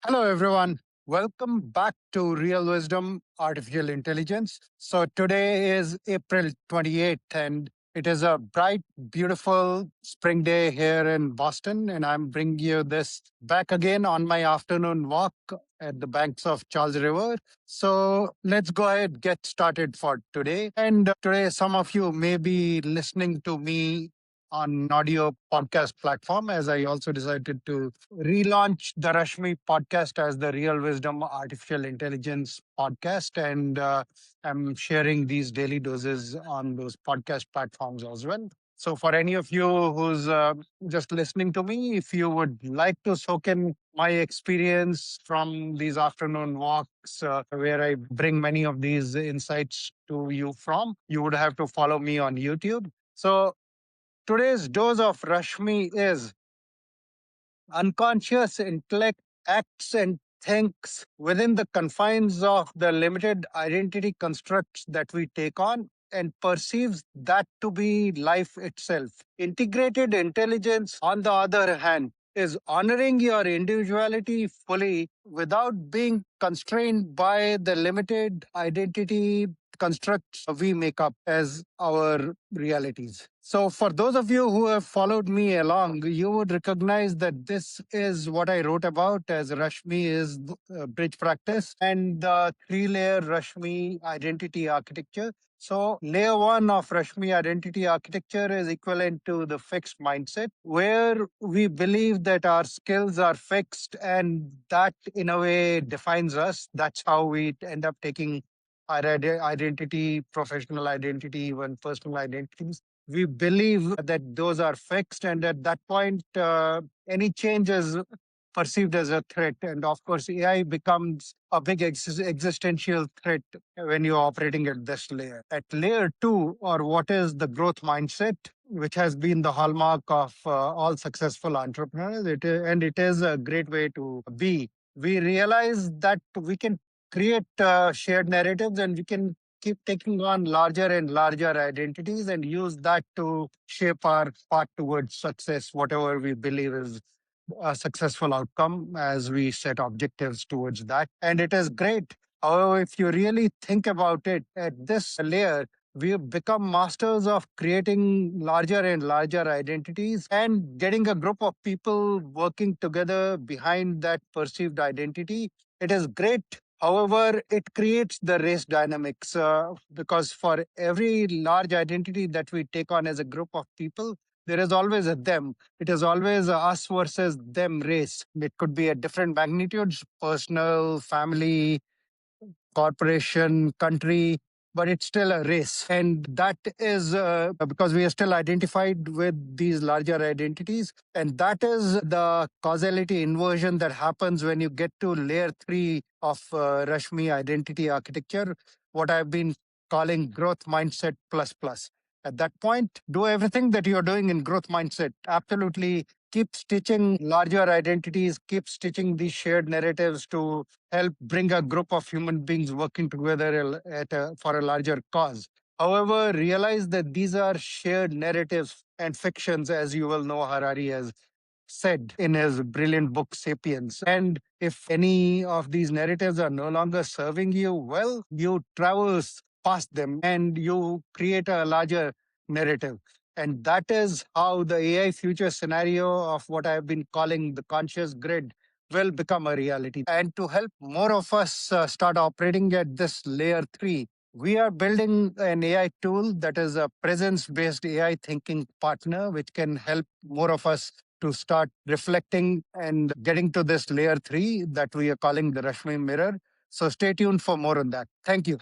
Hello, everyone. Welcome back to Real Wisdom Artificial Intelligence. So, today is April 28th, and it is a bright, beautiful spring day here in Boston. And I'm bringing you this back again on my afternoon walk at the banks of Charles River. So, let's go ahead get started for today. And today, some of you may be listening to me on an audio podcast platform, as I also decided to relaunch the Rashmi podcast as the Real Wisdom Artificial Intelligence podcast. And I'm sharing these daily doses on those podcast platforms as well. So, for any of you who's just listening to me, if you would like to soak in my experience from these afternoon walks, where I bring many of these insights to you from, you would have to follow me on YouTube. So, today's dose of Rashmi is unconscious intellect acts and thinks within the confines of the limited identity constructs that we take on and perceives that to be life itself. Integrated intelligence, on the other hand, is honoring your individuality fully without being constrained by the limited identity constructs we make up as our realities. So, for those of you who have followed me along, you would recognize that this is what I wrote about as Rashmi is bridge practice and the three-layer Rashmi identity architecture. So, layer one of Rashmi identity architecture is equivalent to the fixed mindset, where we believe that our skills are fixed and that in a way defines us. That's how we end up taking our identity, professional identity, even personal identities. We believe that those are fixed, and at that point, any change is perceived as a threat. And of course, AI becomes a big existential threat when you're operating at this layer. At layer two, or what is the growth mindset, which has been the hallmark of all successful entrepreneurs, and it is a great way to be. We realize that we can create shared narratives and we can keep taking on larger and larger identities and use that to shape our path towards success, whatever we believe is a successful outcome as we set objectives towards that. And it is great. However, if you really think about it at this layer, we've become masters of creating larger and larger identities and getting a group of people working together behind that perceived identity. It is great. However, it creates the race dynamics because for every large identity that we take on as a group of people, there is always a them. It is always a us versus them race. It could be at different magnitudes, personal, family, corporation, country, but it's still a race. And that is because we are still identified with these larger identities. And that is the causality inversion that happens when you get to layer three of Rashmi identity architecture, what I've been calling growth mindset plus plus. At that point, do everything that you're doing in growth mindset. Absolutely keep stitching larger identities, keep stitching these shared narratives to help bring a group of human beings working together for a larger cause. However, realize that these are shared narratives and fictions, as you will know, Harari has said in his brilliant book Sapiens. And if any of these narratives are no longer serving you well, you traverse past them and you create a larger narrative. And that is how the AI future scenario of what I've been calling the conscious grid will become a reality. And to help more of us start operating at this layer three, we are building an AI tool that is a presence based AI thinking partner, which can help more of us to start reflecting and getting to this layer three that we are calling the Rashmi mirror. So stay tuned for more on that. Thank you.